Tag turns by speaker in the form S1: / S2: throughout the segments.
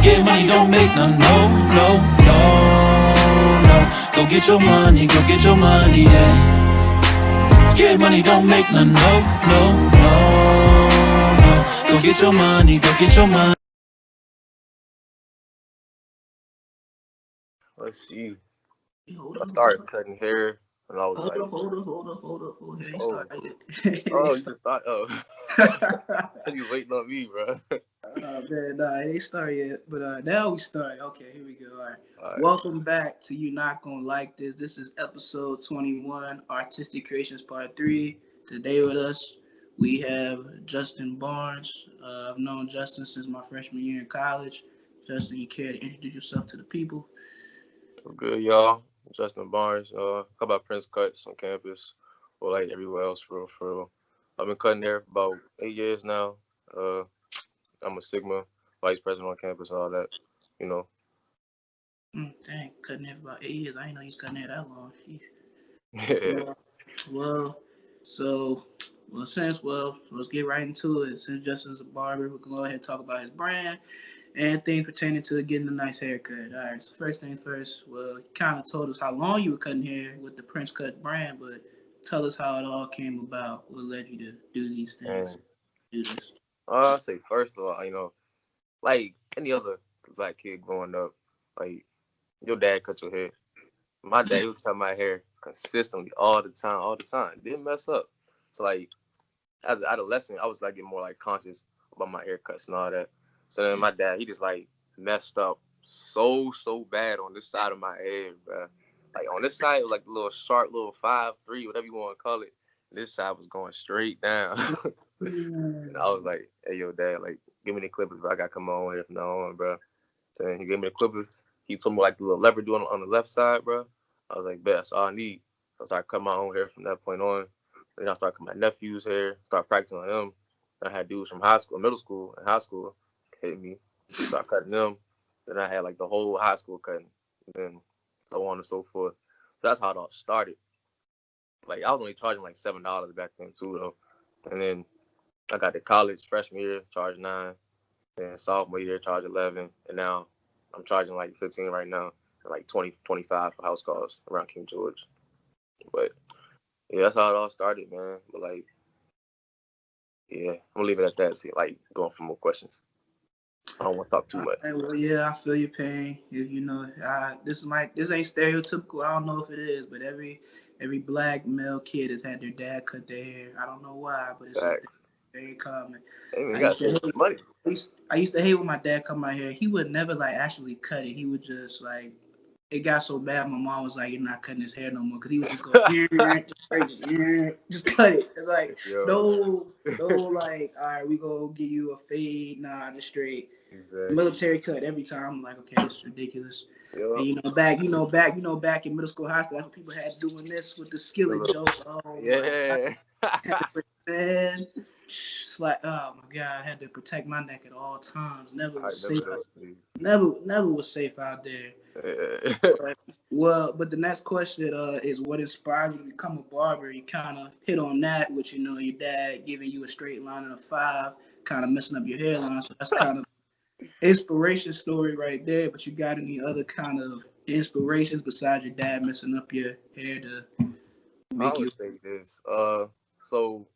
S1: Scared money don't make none, no, no, no, no. Go get your money, yeah. Scared money don't make none, no, no, no, no. Go get your money,
S2: Let's see.
S3: Hold
S2: I
S3: up, hold
S2: started
S3: up.
S2: cutting hair when I was
S3: Hold
S2: like,
S3: up, hold up, hold up, hold up. Okay, he
S2: oh,
S3: started. He
S2: oh, you
S3: started.
S2: just thought, oh, you was waiting on me, bro.
S3: Man, nah, it ain't started yet. But now we start. Okay, here we go. All right.
S2: All right,
S3: Welcome back to You Not Gonna Like This. This is episode 21, Artistic Creations Part 3. Today with us, we have Justin Barnes. I've known Justin since my freshman year in college. Justin, you care to introduce yourself to the people?
S2: what's good, y'all? Justin Barnes. How about Prince Cutz on campus or like everywhere else for real, for real. I've been cutting hair for about 8 years now. Uh, I'm a Sigma vice president on campus, all that, you know.
S3: Dang, cutting hair for about 8 years. I didn't know he's cutting hair that long.
S2: Yeah.
S3: Well, well, so, let's get right into it. Since Justin's a barber, we can go ahead and talk about his brand and things pertaining to getting a nice haircut. All right, so first things first, well, you kind of told us how long you were cutting hair with the Prince Cutz brand, but tell us how it all came about. What led you to do these things,
S2: And
S3: do this?
S2: I say first of all, like any other black kid growing up, like your dad cut your hair. My dad, he was cutting my hair consistently all the time, all the time. Didn't mess up. So like as an adolescent, I was like getting more like conscious about my haircuts and all that. So then my dad, he just like messed up so bad on this side of my head, bro. Like on this side, it was like the little sharp little 5'3", whatever you want to call it. This side was going straight down. And I was like, hey, yo, dad, like, give me the clippers, bro. I got to come on here from now on, bro. So then he gave me the clippers. He told me, like, the little lever doing on the left side, bro. I was like, bet, that's all I need. So I started cutting my own hair from that point on. Then I started cutting my nephew's hair, started practicing on them. Then I had dudes from high school, middle school, and high school hit me. Started cutting them. Then I had, like, the whole high school cutting. And then so on and so forth. So that's how it all started. Like, I was only charging, like, $7 back then, too, though. And then I got to college freshman year, charged 9. Then sophomore year, charged 11. And now I'm charging like 15 right now, and like 20, 25 for house calls around King George. But yeah, that's how it all started, man. But like, yeah, I'm gonna leave it at that. See, like going for more questions. I don't want to talk too much.
S3: Right, well, yeah, I feel your pain. If you know, this ain't stereotypical. I don't know if it is, but every black male kid has had their dad cut their hair. I don't know why, but it's something
S2: Facts.
S3: very common.
S2: Hey, man,
S3: I
S2: you gotta
S3: used to
S2: save
S3: hate.
S2: some money.
S3: I used to hate when my dad cut my hair. He would never like actually cut it. He would just like it got so bad. My mom was like, "You're not cutting his hair no more," because he would just go, just straight, just cut it. It's like
S2: Yo,
S3: no, like, all right, we go give you a fade. Nah, just straight
S2: exactly.
S3: military cut every time. I'm like, okay, this is ridiculous.
S2: Yo,
S3: And back in middle school, high school, that's what people had doing this with the skillet joke. Oh my god,
S2: yeah.
S3: man. It's like, oh my god, I had to protect my neck at all times. Never
S2: I
S3: was
S2: never
S3: safe.
S2: do it, please.
S3: Never was safe out there.
S2: Yeah.
S3: Well, but the next question is what inspired you to become a barber? You kind of hit on that, which your dad giving you a straight line and a 5, kind of messing up your hairline. So that's kind of inspiration story right there. But you got any other kind of inspirations besides your dad messing up your hair to
S2: I
S3: make you?
S2: would say this. So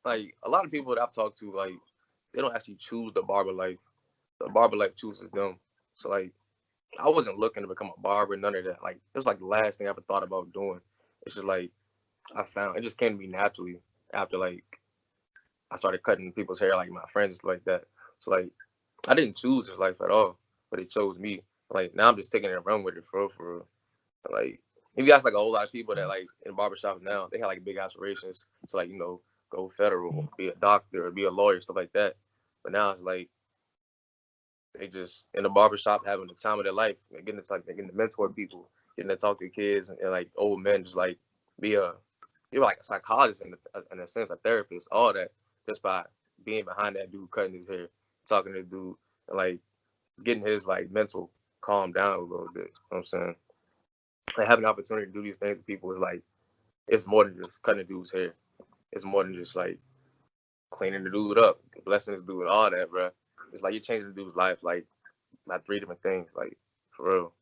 S2: like a lot of people that I've talked to, like they don't actually choose the barber life. The barber life chooses them. So like I wasn't looking to become a barber, none of that. Like it was like the last thing I ever thought about doing. It's just like I found it just came to me naturally after like I started cutting people's hair, like my friends like that. So like I didn't choose this life at all, but it chose me. Like now I'm just taking it and run with it for real, for real. Like if you ask like a whole lot of people that like in barbershops now, they have like big aspirations to like, go federal, be a doctor, or be a lawyer, stuff like that. But now it's like they just in the barbershop having the time of their life. They're getting to mentor people, getting to talk to kids and like old men, just like you're like a psychologist in a sense, a therapist, all that just by being behind that dude cutting his hair, talking to the dude, and like getting his like mental calm down a little bit. You know what I'm saying? Like having the opportunity to do these things to people is like it's more than just cutting a dude's hair. It's more than just like cleaning the dude up, blessing this dude, all that, bro. it's like you're changing the dude's life, like not 3 different things, like for real.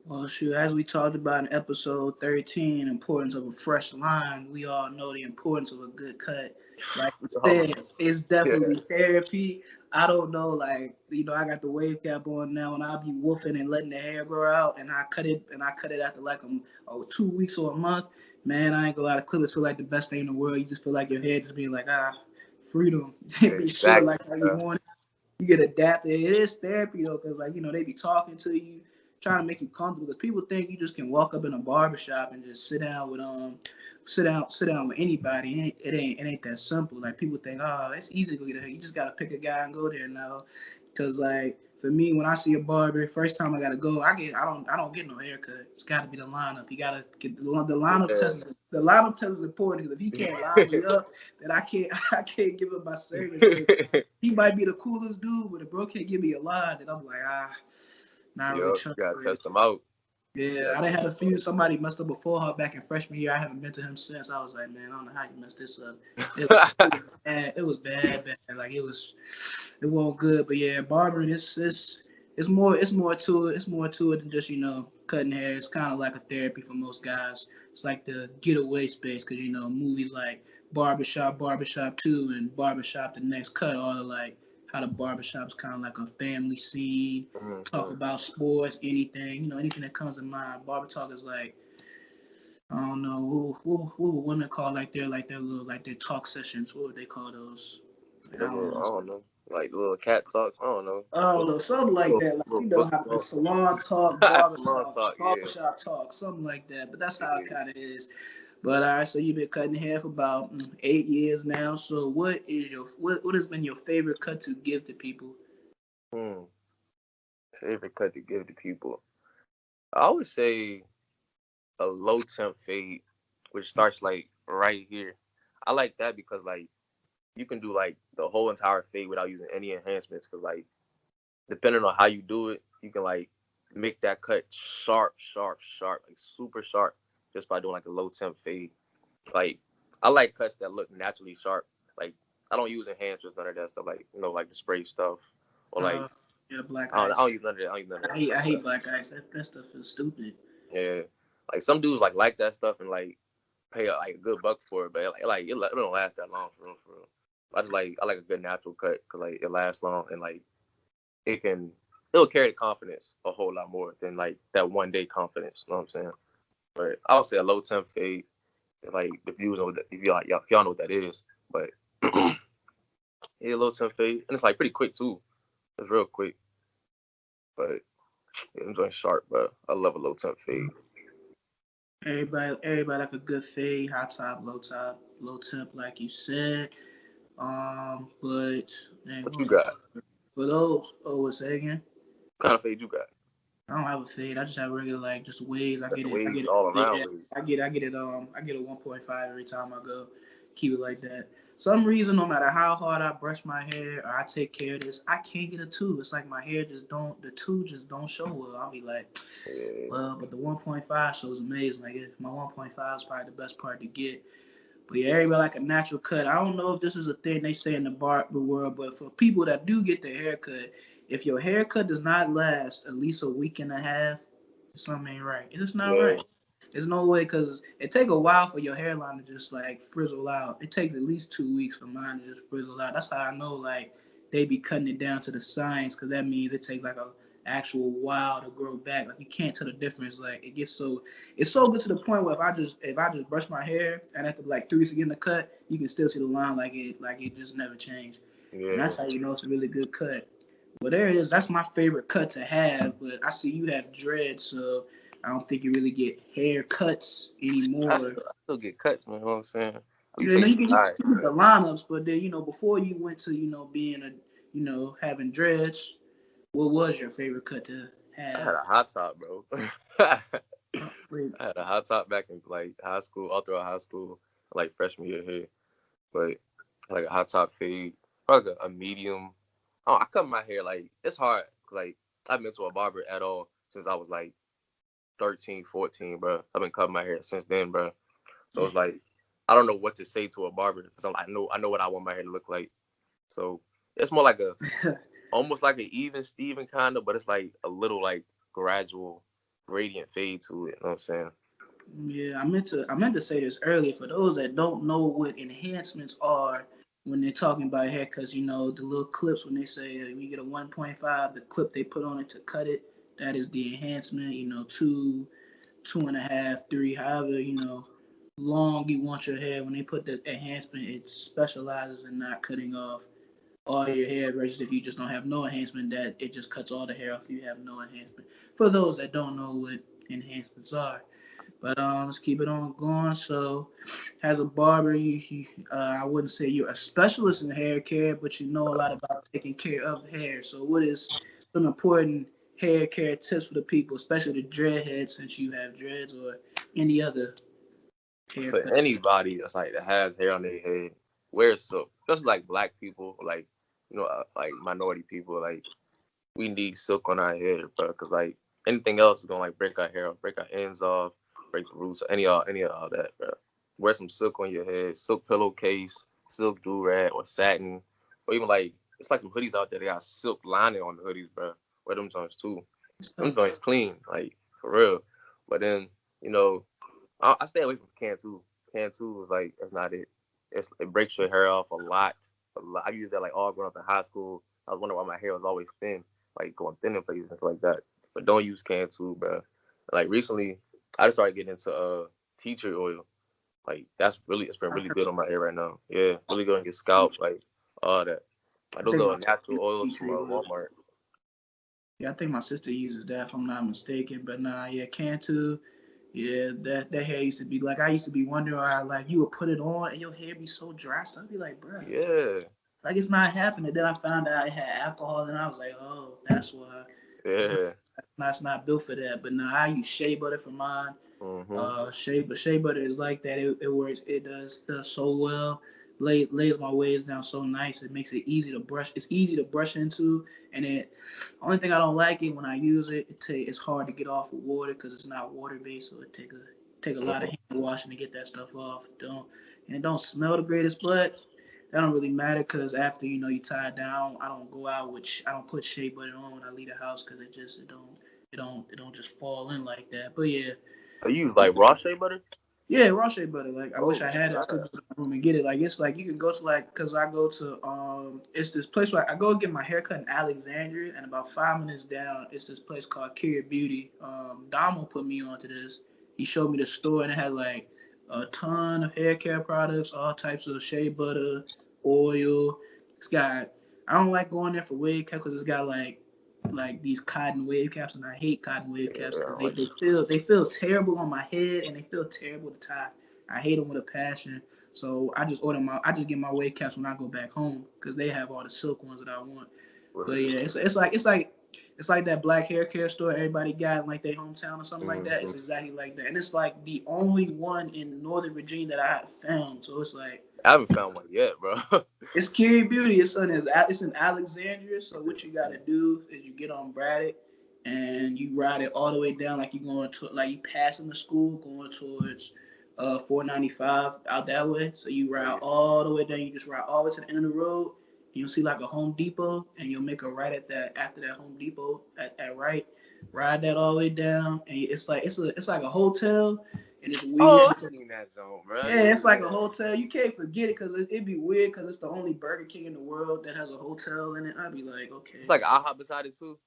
S3: Well, shoot, as we talked about in episode 13, importance of a fresh line, we all know the importance of a good cut. Like you said, it's definitely therapy. I don't know, like, I got the wave cap on now, and I'll be woofing and letting the hair grow out, and I cut it after like 2 weeks or a month. Man, I ain't gonna lie, the clippers feel like the best thing in the world. You just feel like your head just being like, freedom. It be short like how you want it. You get adapted. It is therapy though, because like they be talking to you, trying to make you comfortable. Because people think you just can walk up in a barbershop and just sit down with anybody. It ain't that simple. Like people think, oh, it's easy to go get a hair. You just gotta pick a guy and go there now. Because like for me, when I see a barber, first time I gotta go, I don't get no haircut. It's gotta be the lineup. You gotta get the lineup test. The lineup test is important because if he can't line me up, then I can't give him my service. He might be the coolest dude, but if bro can't give me a line, then I'm like, not really
S2: you gotta test him out.
S3: Yeah, I done had a few. Somebody messed up before her back in freshman year. I haven't been to him since. I was like, man, I don't know how you messed this up. It was bad. Like it wasn't good. But yeah, barbering it's more to it. It's more to it than just cutting hair. It's kind of like a therapy for most guys. It's like the getaway space because movies like Barbershop 2 and Barbershop the Next Cut all are like how the barbershop's kind of like a family scene, talk about sports, anything, anything that comes to mind. Barber talk is like, I don't know, what would women call like their talk sessions? What would they call those?
S2: I don't know. Like little cat talks, I don't know.
S3: I don't know, something like that. Like, how the salon talk, barber talk, barbershop talk, something like that. But that's how it kind of is. But all right, so you've been cutting hair for about 8 years now. So what has been your favorite cut to give to people?
S2: Favorite cut to give to people? I would say a low temp fade, which starts like right here. I like that because like you can do like the whole entire fade without using any enhancements. Because like depending on how you do it, you can like make that cut sharp, like super sharp. Just by doing like a low temp fade. Like I like cuts that look naturally sharp. Like I don't use enhancements, none of that stuff. Like like the spray stuff or like
S3: black ice.
S2: I don't use none of that.
S3: I hate black ice. That stuff is stupid.
S2: Yeah, like some dudes like that stuff and like pay like a good buck for it, but it don't last that long for real. I like a good natural cut because like it lasts long and like it'll carry the confidence a whole lot more than like that 1 day confidence. You know what I'm saying? But I would say a low temp fade, like if y'all know what that is. But yeah, low temp fade, and it's like pretty quick too. It's real quick. But I'm doing sharp, but I love a low temp fade.
S3: Everybody like a good fade, high top, low temp, like you said. But man,
S2: what you got?
S3: For those, what's that again?
S2: What kind of fade you got?
S3: I don't have a fade. I just have regular just waves. I get it
S2: all around.
S3: I get it. I get a 1.5 every time I go. Keep it like that. Some reason, no matter how hard I brush my hair or I take care of this, I can't get a 2. It's like my hair the 2 just don't show well. I'll be like, well, but the 1.5 shows amazing. Like my 1.5 is probably the best part to get. But yeah, everybody like a natural cut. I don't know if this is a thing they say in the barber world, but for people that do get their hair cut, if your haircut does not last at least a week and a half, something ain't right. It's just not right. There's no way because it take a while for your hairline to just like frizzle out. It takes at least 2 weeks for mine to just frizzle out. That's how I know like they be cutting it down to the science because that means it takes like a actual while to grow back. Like you can't tell the difference. Like it's so good to the point where if I just brush my hair and after like 3 weeks to get in the cut, you can still see the line like it just never changed. Yeah. And that's how you know it's a really good cut. Well, there it is. That's my favorite cut to have. But I see you have dreads, so I don't think you really get haircuts anymore.
S2: I still get cuts, man. You know what I'm saying?
S3: You get the lineups, but then before you went to being having dreads, what was your favorite cut to have?
S2: I had a hot top, bro. I had a hot top back in like high school, all throughout high school, like freshman year here. But like a hot top fade, probably a medium. I cut my hair like it's hard. Like I haven't been to a barber at all since I was like 13, 14, bro. I've been cutting my hair since then, bro. So it's like I don't know what to say to a barber because I know what I want my hair to look like. So It's more like almost like an even Steven kind of, but it's like a little like gradual gradient fade to it. You know what I'm saying?
S3: Yeah, I meant to say this earlier for those that don't know what enhancements are when they're talking about hair, because you know the little clips when they say you get a 1.5, the clip they put on it to cut it, that is the enhancement. You know, 2.5, 3, however long you want your hair. When they put the enhancement, it specializes in not cutting off all your hair versus if you just don't have no enhancement, that it just cuts all the hair off if you have no enhancement. For those that don't know what enhancements are. But let's keep it on going. So, as a barber, I wouldn't say you're a specialist in hair care, but you know a lot about taking care of hair. So, what is some important hair care tips for the people, especially the dreadheads, since you have dreads, or any other hair
S2: For
S3: cut?
S2: anybody that's like that has hair on their head, wear silk. Just like black people, like like minority people, like we need silk on our hair, bro. Cause like anything else is gonna like break our hair off, break our ends off, break the roots, any of all that, bro. Wear some silk on your head, silk pillowcase, silk do-rag or satin, or even like it's like some hoodies out there. They got silk lining on the hoodies, bro. Wear them joints too. Them joints clean, like for real. But then I stay away from Cantu. Cantu is like that's not it. It breaks your hair off a lot. I used that like all growing up in high school. I was wondering why my hair was always thin, like going thin in places and stuff like that. But don't use Cantu, bro. Like recently, I just started getting into tea tree oil. Like it's been really good on my hair right now. Yeah, really good on your scalp, like all that. Like
S3: I
S2: those
S3: think
S2: little
S3: my
S2: natural oils
S3: tea
S2: from
S3: tree oil.
S2: Walmart.
S3: Yeah, I think my sister uses that if I'm not mistaken. But nah, yeah, Cantu. Yeah, that hair used to be like I used to be wondering why like you would put it on and your hair be so dry. So I'd be like, bro,
S2: Yeah,
S3: like it's not happening. Then I found out it had alcohol, and I was like, oh, that's why.
S2: yeah.
S3: That's not built for that. But now I use shea butter for mine.
S2: Mhm.
S3: Shea butter is like that. It works. It does so well. Lays my waves down so nice. It makes it easy to brush. It's easy to brush into, and it. Only thing I don't like it when I use it. It's hard to get off with water because it's not water based. So it take a lot of hand washing to get that stuff off. It don't smell the greatest, but that don't really matter because after you tie it down, I don't go out with I don't put shea butter on when I leave the house because it don't just fall in like that. But yeah.
S2: I use like raw shea butter.
S3: Yeah, raw shea butter. Like I wish
S2: Oh,
S3: I had it. I could go to the room and get it. Like it's like you can go to cause I go to it's this place where I go get my haircut in Alexandria, and about 5 minutes down it's this place called Care Beauty. Damo put me onto this. He showed me the store and it had like a ton of hair care products, all types of shea butter, oil. It's got I don't like going there for wig cap because it's got like these cotton wave caps, and I hate cotton wave caps because they feel terrible on my head and they feel terrible to tie. I hate them with a passion. So I just get my wave caps when I go back home because they have all the silk ones that I want. But yeah, it's like that black hair care store everybody got in like their hometown or something like that. It's exactly like that, and it's like the only one in Northern Virginia that I have found. So it's like
S2: I haven't found one yet, bro.
S3: it's Curie Beauty. It's in Alexandria. So what you gotta do is you get on Braddock and you ride it all the way down like you going to like you passing the school going towards 495 out that way. So you ride all the way down. You just ride all the way to the end of the road. You'll see like a Home Depot, and you'll make a right at that after that Home Depot at right. Ride that all the way down, and it's like a hotel, and it's weird.
S2: Oh, I seen that zone, bro.
S3: Yeah, it's like a hotel. You can't forget it because it'd be weird because it's the only Burger King in the world that has a hotel in it. I'd be like, okay.
S2: It's like an IHOP beside it too.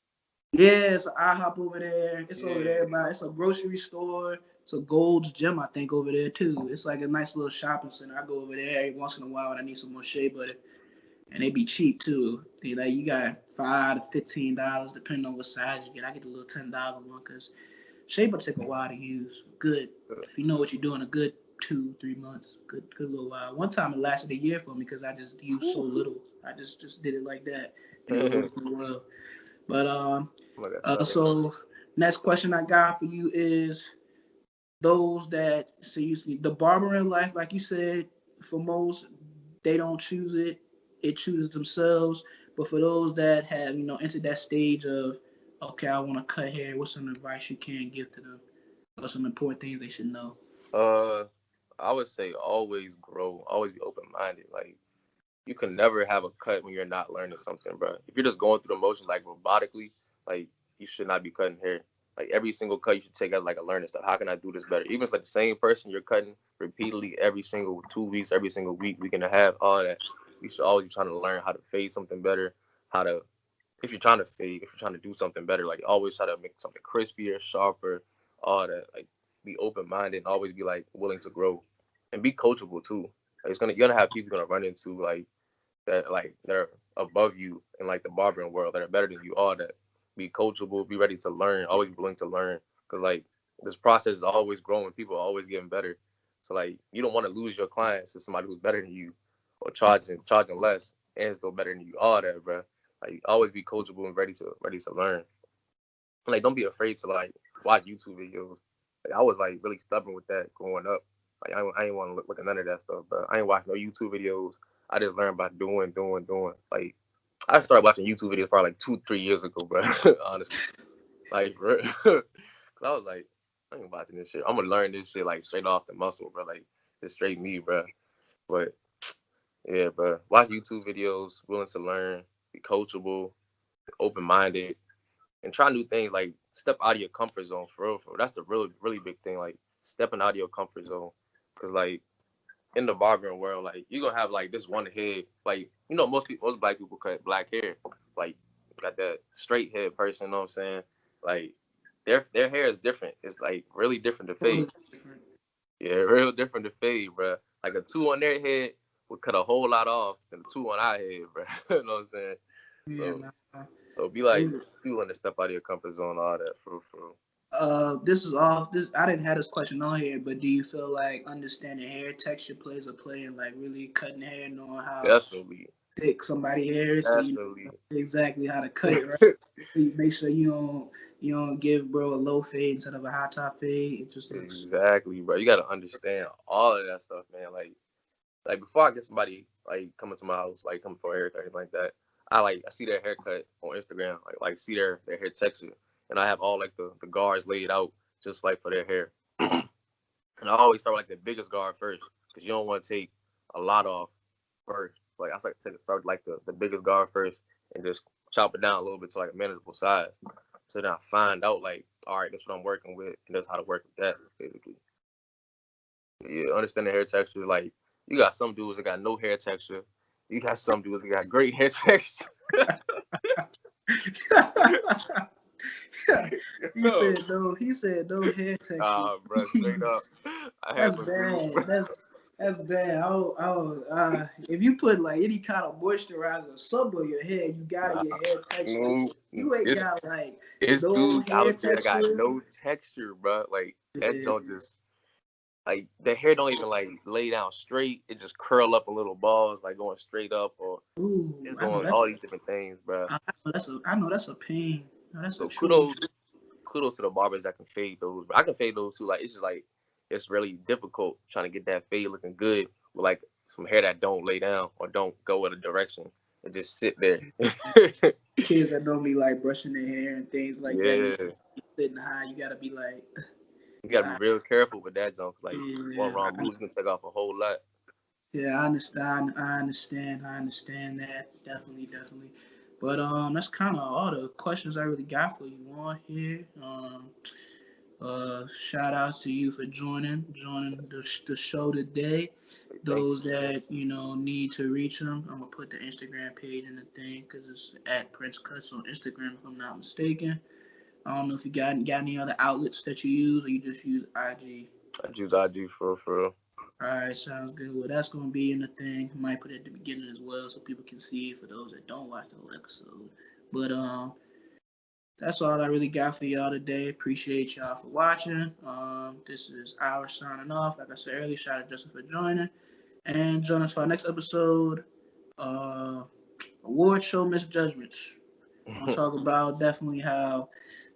S3: Yeah, it's an IHOP over there. It's over there by it's a grocery store. It's a Gold's Gym, I think, over there too. It's like a nice little shopping center. I go over there every once in a while when I need some more shea butter. And they be cheap too. You got $5 to $15 depending on what size you get. I get the little $10 one because shea butter take a while to use. Good. If you know what you're doing, a good 2-3 months. Good little while. One time it lasted a year for me because I just used so little. I just did it like that. And it worked really well. But so next question I got for you is those that the barbering life, like you said, for most they don't choose it. It chooses themselves. But for those that have, entered that stage of, okay, I want to cut hair, what's some advice you can give to them? Or some important things they should know?
S2: I would say always grow, always be open minded. Like you can never have a cut when you're not learning something, bro. If you're just going through the motions like robotically, like you should not be cutting hair. Like every single cut you should take as like a learning stuff. How can I do this better? Even if it's like the same person you're cutting repeatedly every single 2 weeks, every single week and a half, all that. You should always be trying to learn how to fade something better, how to, if you're trying to fade, if you're trying to do something better, like always try to make something crispier, sharper, all that. Like be open-minded and always be like willing to grow and be coachable too. Like, you're gonna have people gonna run into like that, like they're above you in like the barbering world that are better than you, all that. Be coachable, be ready to learn, always be willing to learn. Cause like this process is always growing, people are always getting better. So like you don't want to lose your clients to somebody who's better than you or charging less and still better than you, all that, bro. Like always be coachable and ready to learn. Like don't be afraid to like watch YouTube videos. Like I was like really stubborn with that growing up. Like I ain't want to look at none of that stuff, but I ain't watch no YouTube videos. I just learned by doing. Like I started watching YouTube videos probably like 2-3 years ago, bro. Honestly, like, bro. Cause I was like, I ain't watching this shit. I'm gonna learn this shit like straight off the muscle, bro. Like just straight me, bro. But yeah, bro. Watch YouTube videos, willing to learn, be coachable, open-minded, and try new things. Like step out of your comfort zone, for real. That's the really big thing. Like stepping out of your comfort zone, cause like in the barbering world, like you gonna have like this one head, like you know most black people cut black hair, like got that straight head person, you know what I'm saying? Like their hair is different. It's like really different to fade. Yeah, real different to fade, bro. Like a 2 on their head would cut a whole lot off than a 2 on our head, bro. You know what I'm saying?
S3: Yeah,
S2: So be like, you want to step out of your comfort zone, all that, for real.
S3: This is off. This I didn't have this question on here, but do you feel like understanding hair texture plays a play in like really cutting hair, knowing how
S2: Definitely.
S3: thick somebody's hair is, so you know exactly how to cut it, right? So you make sure you don't give bro a low fade instead of a high top fade. It just looks
S2: exactly, bro. You gotta understand all of that stuff, man. Like before I get somebody like coming to my house, like coming for a haircut or anything like that, I see their haircut on Instagram, like see their hair texture. And I have all like the guards laid out just like for their hair. And I always start with like the biggest guard first because you don't want to take a lot off first. Like I start like the biggest guard first and just chop it down a little bit to like a manageable size. So then I find out like, all right, that's what I'm working with and that's how to work with that basically. Yeah, understand the hair texture. Like you got some dudes that got no hair texture. You got some dudes that got great hair texture.
S3: He said no hair texture.
S2: Bro, straight up.
S3: That's bad. That's bad. If you put like any kind of moisturizer or something on your hair, you gotta get hair texture. You ain't got like
S2: it's
S3: no
S2: dudes
S3: hair
S2: out there
S3: texture.
S2: that got no texture, bro. Like that joint just like the hair don't even like lay down straight. It just curl up in little balls, like going straight up or it's going all these different things, bro.
S3: I know that's a pain.
S2: So kudos to the barbers that can fade those. But I can fade those too. Like it's just like it's really difficult trying to get that fade looking good with like some hair that don't lay down or don't go in a direction and just sit there.
S3: Kids that don't be like brushing their hair and things like that.
S2: Yeah.
S3: Sitting high, you gotta be like.
S2: You gotta be real careful with that junk. Like one wrong move can take off a whole lot.
S3: Yeah, I understand that. Definitely. But that's kind of all the questions I really got for you on here. Shout out to you for joining the show today. Those that need to reach them, I'm gonna put the Instagram page in the thing because it's at Prince Cutz on Instagram if I'm not mistaken. I don't know if you got any other outlets that you use or you just use IG.
S2: I use IG for real.
S3: All right, sounds good. Well, that's going to be in the thing. I might put it at the beginning as well so people can see it for those that don't watch the whole episode. But that's all I really got for y'all today. Appreciate y'all for watching. This is our signing off. Like I said earlier, shout out to Justin for joining. And join us for our next episode, Award Show Misjudgments. I'll talk about definitely how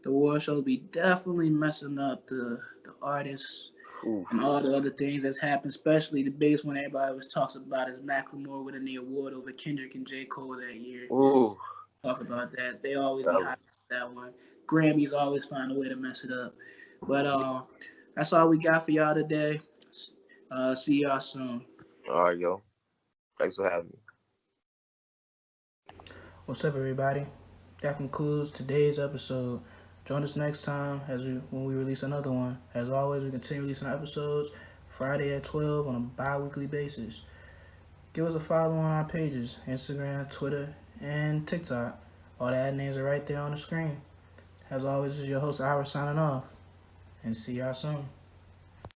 S3: the award show be definitely messing up the artists. Oof. And all the other things that's happened, especially the biggest one everybody always talks about is Macklemore winning the award over Kendrick and J. Cole that year.
S2: Ooh.
S3: Talk about that. They always be hot that one. Grammys always find a way to mess it up. But that's all we got for y'all today. See y'all soon.
S2: All right, yo. Thanks for having me.
S3: What's up, everybody? That concludes today's episode. Join us next time when we release another one. As always, we continue releasing our episodes Friday at 12 on a bi-weekly basis. Give us a follow on our pages, Instagram, Twitter, and TikTok. All the ad names are right there on the screen. As always, this is your host, Ira, signing off. And see y'all soon.